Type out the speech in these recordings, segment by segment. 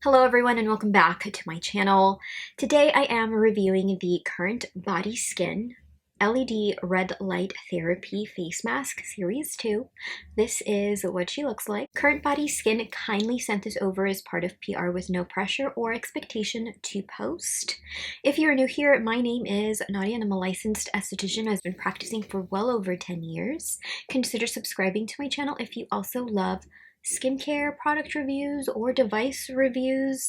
Hello everyone and welcome back to my channel. Today I am reviewing the Current Body Skin LED Red Light Therapy Face Mask Series 2. This is what she looks like. Current Body Skin kindly sent this over as part of PR with no pressure or expectation to post. If you're new here, my name is Nadia and I'm a licensed esthetician. I've been practicing for well over 10 years. Consider subscribing to my channel if you also love skincare product reviews or device reviews,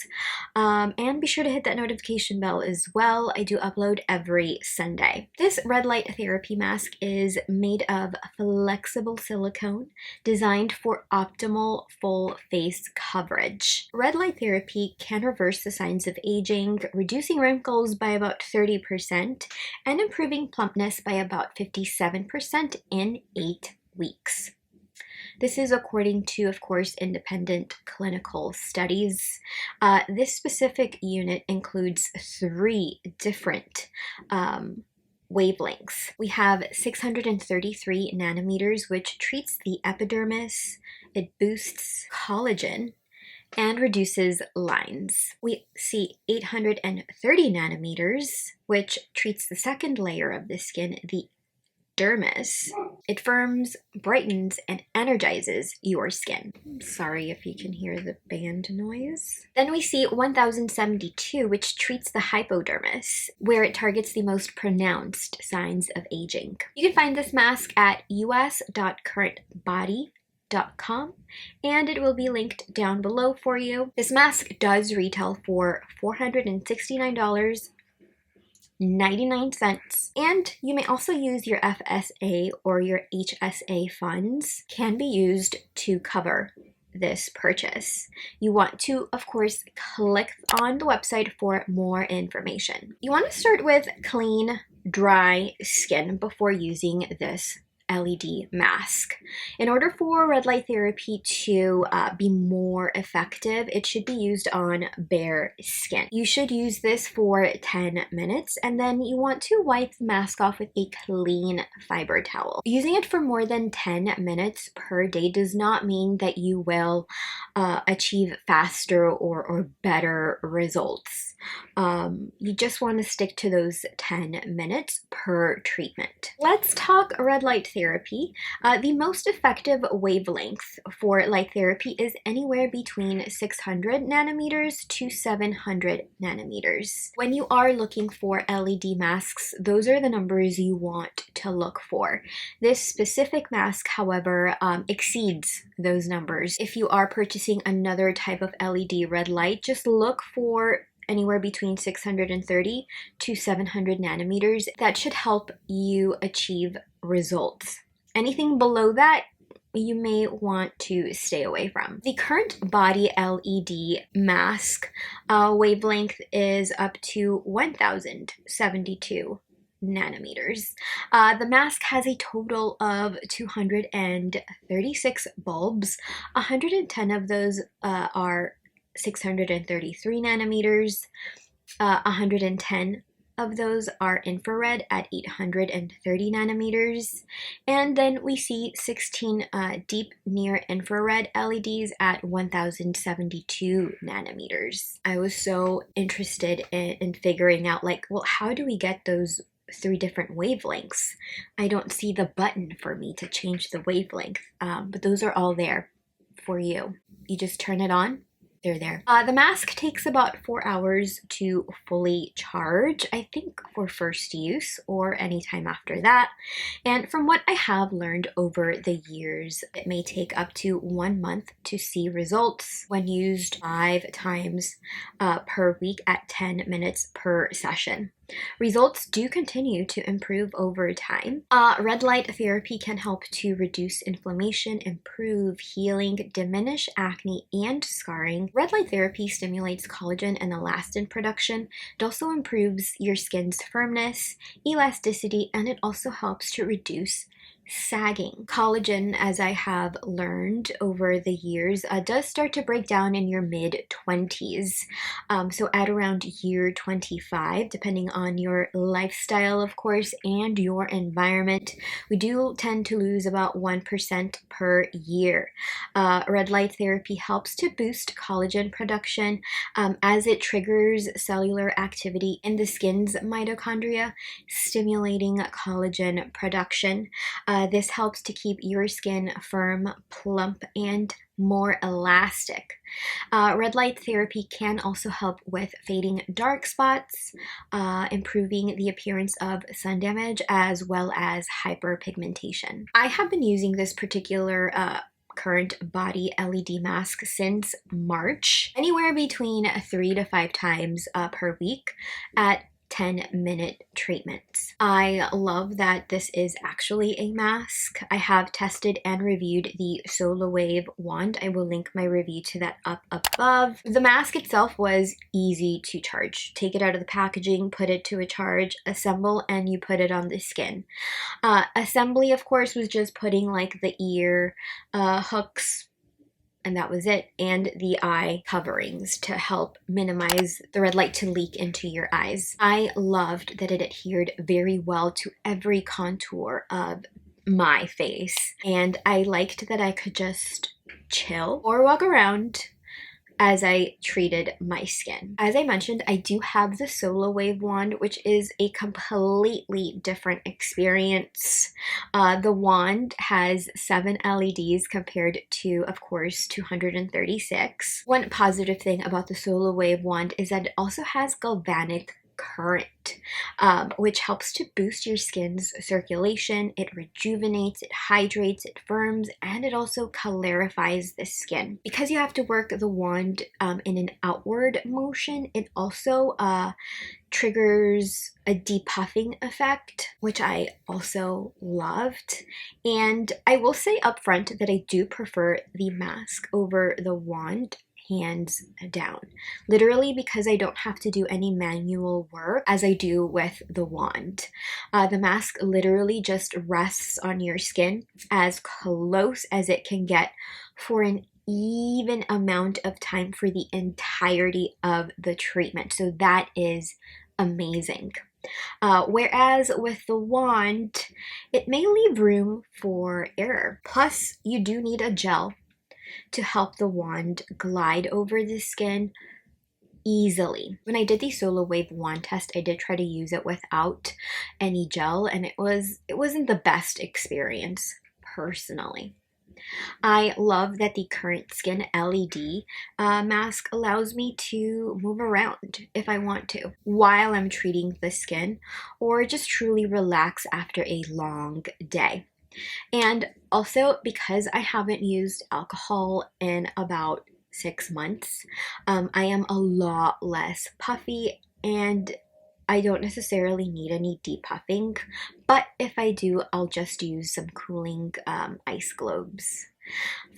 and be sure to hit that notification bell as well. I do upload every Sunday. This red light therapy mask is made of flexible silicone designed for optimal full face coverage. Red light therapy can reverse the signs of aging, reducing wrinkles by about 30% and improving plumpness by about 57% in 8 weeks. This is according to, of course, independent clinical studies. This specific unit includes 3 different wavelengths. We have 633 nanometers, which treats the epidermis. It boosts collagen and reduces lines. We see 830 nanometers, which treats the second layer of the skin, the dermis. It firms, brightens, and energizes your skin. I'm sorry if you can hear the band noise. Then we see 1072, which treats the hypodermis, where it targets the most pronounced signs of aging. You can find this mask at us.currentbody.com, and it will be linked down below for you. This mask does retail for $469.99, and you may also use your FSA or your HSA funds can be used to cover this purchase. You want to, of course, click on the website for more information. You want to start with clean, dry skin before using this LED mask. In order for red light therapy to be more effective, it should be used on bare skin. You should use this for 10 minutes and then you want to wipe the mask off with a clean fiber towel. Using it for more than 10 minutes per day does not mean that you will achieve faster or better results. You just want to stick to those 10 minutes per treatment. Let's talk red light therapy. The most effective wavelength for light therapy is anywhere between 600 nanometers to 700 nanometers. When you are looking for LED masks, those are the numbers you want to look for. This specific mask, however, exceeds those numbers. If you are purchasing another type of LED red light, just look for anywhere between 630 to 700 nanometers. That should help you achieve results. Anything below that, you may want to stay away from. The Current Body LED mask wavelength is up to 1072 nanometers. The mask has a total of 236 bulbs. 110 of those are 633 nanometers. 110 of those are infrared at 830 nanometers. And then we see 16 deep near infrared LEDs at 1072 nanometers. I was so interested in figuring out, like, well, how do we get those 3 different wavelengths? I don't see the button for me to change the wavelength, but those are all there for you. You just turn it on. They're there. The mask takes about 4 hours to fully charge, I think, for first use or anytime after that. And from what I have learned over the years, it may take up to 1 month to see results when used 5 times per week at 10 minutes per session. Results do continue to improve over time. Red light therapy can help to reduce inflammation, improve healing, diminish acne and scarring. Red light therapy stimulates collagen and elastin production. It also improves your skin's firmness, elasticity, and it also helps to reduce sagging. Collagen, as I have learned over the years, does start to break down in your mid-20s. So at around year 25, depending on your lifestyle, of course, and your environment, we do tend to lose about 1% per year. Red light therapy helps to boost collagen production as it triggers cellular activity in the skin's mitochondria, stimulating collagen production. This helps to keep your skin firm, plump, and more elastic. Red light therapy can also help with fading dark spots, improving the appearance of sun damage, as well as hyperpigmentation. I have been using this particular current body LED mask since March, anywhere between 3 to 5 times per week at 10-minute treatments. I love that this is actually a mask. I have tested and reviewed the SOLAWAVE wand. I will link my review to that up above. The mask itself was easy to charge. Take it out of the packaging, put it to a charge, assemble, and you put it on the skin. Assembly, of course, was just putting like the ear hooks, and that was it, and the eye coverings to help minimize the red light to leak into your eyes. I loved that it adhered very well to every contour of my face, and I liked that I could just chill or walk around as I treated my skin. As I mentioned, I do have the SOLAWAVE wand, which is a completely different experience. The wand has 7 LEDs compared to, of course, 236. One positive thing about the SOLAWAVE wand is that it also has galvanic current, which helps to boost your skin's circulation. It rejuvenates, it hydrates, it firms, and it also clarifies the skin. Because you have to work the wand in an outward motion, it also triggers a depuffing effect, which I also loved. And I will say upfront that I do prefer the mask over the wand, hands down, literally, because I don't have to do any manual work as I do with the wand. The mask literally just rests on your skin as close as it can get for an even amount of time for the entirety of the treatment. So that is amazing. Whereas with the wand, it may leave room for error. Plus, you do need a gel to help the wand glide over the skin easily. When I did the SOLAWAVE wand test, I did try to use it without any gel, and it wasn't the best experience personally. I love that the current skin LED mask allows me to move around if I want to while I'm treating the skin, or just truly relax after a long day. And also, because I haven't used alcohol in about 6 months, I am a lot less puffy, and I don't necessarily need any depuffing, but if I do, I'll just use some cooling ice globes.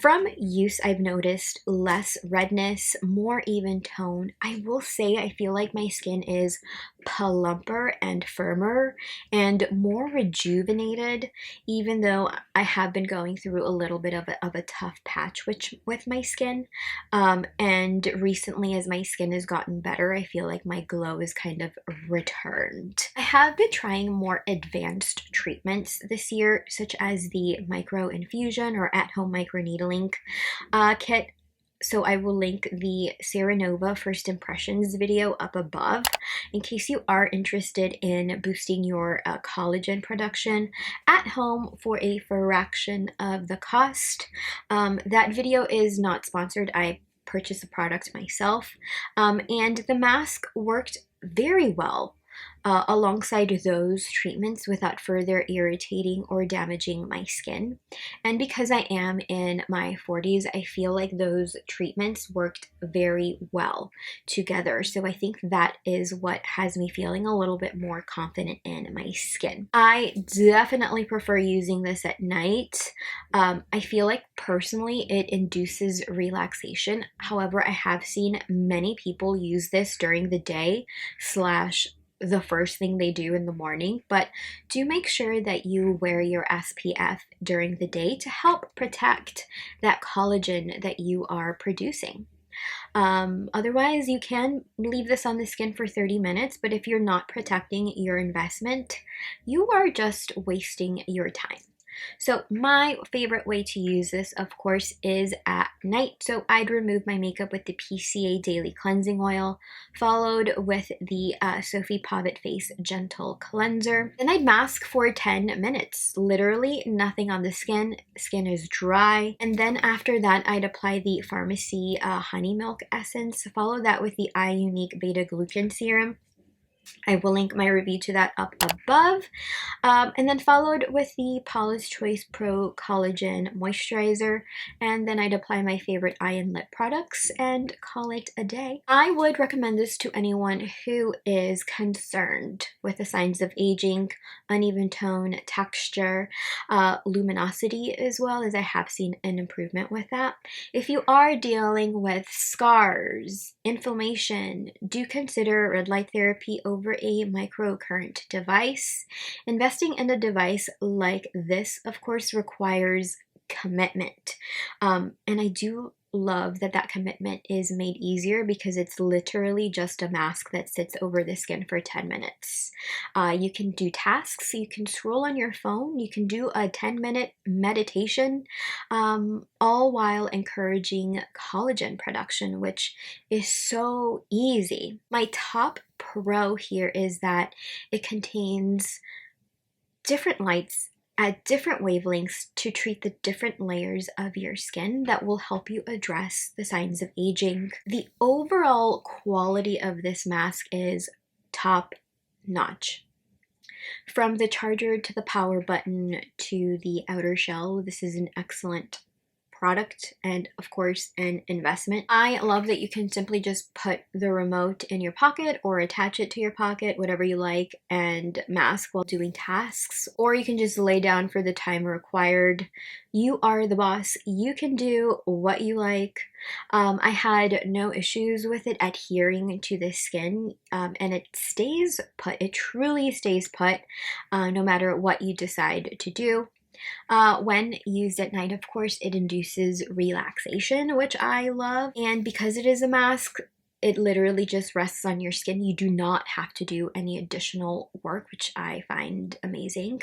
From use, I've noticed less redness, more even tone. I will say I feel like my skin is plumper and firmer and more rejuvenated, even though I have been going through a little bit of a tough patch with my skin. And recently, as my skin has gotten better, I feel like my glow is kind of returned. I have been trying more advanced treatments this year, such as the micro infusion or at-home microneedling kit. So I will link the Ceranova First Impressions video up above in case you are interested in boosting your collagen production at home for a fraction of the cost. That video is not sponsored. I purchased the product myself, and the mask worked very well alongside those treatments without further irritating or damaging my skin. And because I am in my 40s, I feel like those treatments worked very well together. So I think that is what has me feeling a little bit more confident in my skin. I definitely prefer using this at night. I feel like personally it induces relaxation. However, I have seen many people use this during the day / the first thing they do in the morning, but do make sure that you wear your SPF during the day to help protect that collagen that you are producing. Otherwise, you can leave this on the skin for 30 minutes, but if you're not protecting your investment, you are just wasting your time. So my favorite way to use this, of course, is at night. So I'd remove my makeup with the PCA Daily Cleansing Oil, followed with the Sophie Povit Face Gentle Cleanser. Then I'd mask for 10 minutes. Literally nothing on the skin. Skin is dry. And then after that, I'd apply the Pharmacy Honey Milk Essence. Follow that with the Eye Unique Beta Glucan Serum. I will link my review to that up above. And then followed with the Paula's Choice Pro Collagen Moisturizer. And then I'd apply my favorite eye and lip products and call it a day. I would recommend this to anyone who is concerned with the signs of aging, uneven tone, texture, luminosity, as well as I have seen an improvement with that. If you are dealing with scars, inflammation, do consider red light therapy over a microcurrent device. Investing in a device like this, of course, requires commitment. And I do love that that commitment is made easier because it's literally just a mask that sits over the skin for 10 minutes. You can do tasks, you can scroll on your phone, you can do a 10-minute meditation, all while encouraging collagen production, which is so easy. My top pro here is that it contains different lights at different wavelengths to treat the different layers of your skin that will help you address the signs of aging. The overall quality of this mask is top notch. From the charger to the power button to the outer shell, this is an excellent product and of course an investment. I love that you can simply just put the remote in your pocket or attach it to your pocket, whatever you like, and mask while doing tasks, or you can just lay down for the time required. You are the boss. You can do what you like. I had no issues with it adhering to the skin, and it stays put. It truly stays put no matter what you decide to do. When used at night, of course, it induces relaxation, which I love. And because it is a mask, it literally just rests on your skin. You do not have to do any additional work, which I find amazing.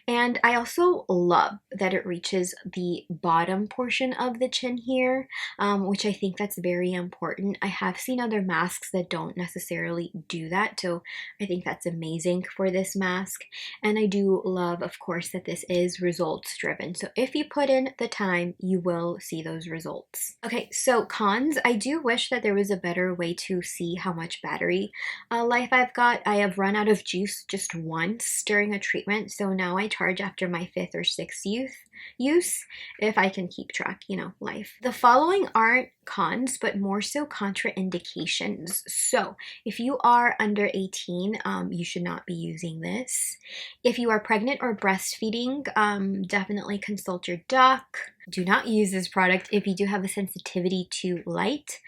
And I also love that it reaches the bottom portion of the chin here, which I think that's very important. I have seen other masks that don't necessarily do that, so I think that's amazing for this mask. And I do love, of course, that this is results driven. So if you put in the time, you will see those results. Okay, so cons. I do wish that there was a better way to see how much battery life I've got. I have run out of juice just once during a treatment, so now I charge after my 5th or 6th use if I can keep track, you know, life. The following aren't cons, but more so contraindications. So if you are under 18, you should not be using this. If you are pregnant or breastfeeding, definitely consult your doc. Do not use this product if you do have a sensitivity to light.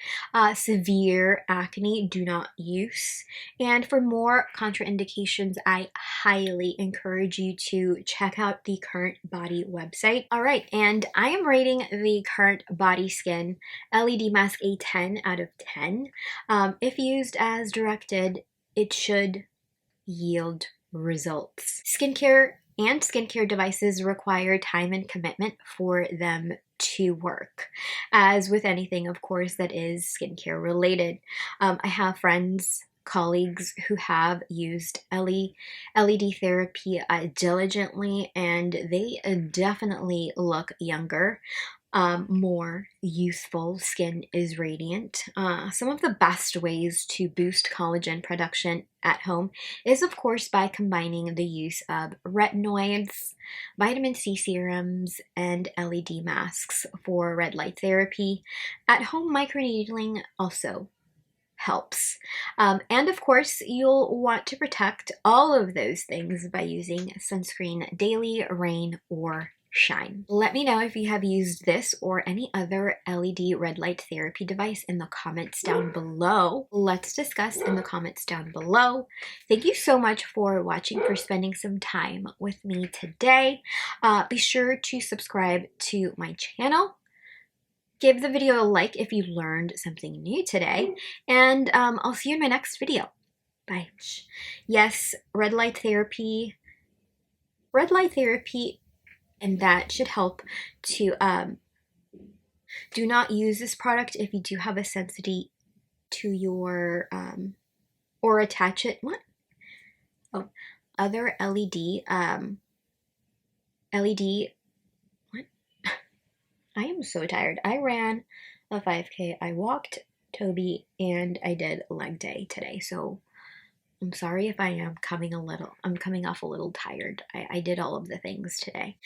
Severe acne, do not use. And for more contraindications, I highly encourage you to check out the Current Body website. All right, and I am rating the Current Body Skin LED Mask a 10 out of 10. If used as directed, it should yield results. Skincare and skincare devices require time and commitment for them to work. As with anything, of course, that is skincare related. I have friends, colleagues who have used LED therapy diligently, and they definitely look younger. More youthful, skin is radiant. Some of the best ways to boost collagen production at home is, of course, by combining the use of retinoids, vitamin C serums, and LED masks for red light therapy. At home microneedling also helps. And of course, you'll want to protect all of those things by using sunscreen daily, rain, or shine. Let me know if you have used this or any other LED red light therapy device in the comments down below. Let's discuss in the comments down below. Thank you so much for watching, for spending some time with me today. Be sure to subscribe to my channel. Give the video a like if you learned something new today, and I'll see you in my next video. Bye. Yes, red light therapy, and that should help to, do not use this product if you do have a sensitivity to your, or attach it, what? Oh, other LED, what? I am so tired. I ran a 5K, I walked Toby, and I did leg day today, so I'm sorry if I am coming off a little tired. I did all of the things today.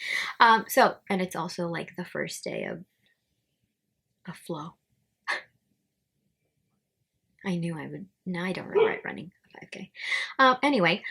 And it's also like the first day of a flow. I knew I would, now I don't regret running a 5K. Anyway,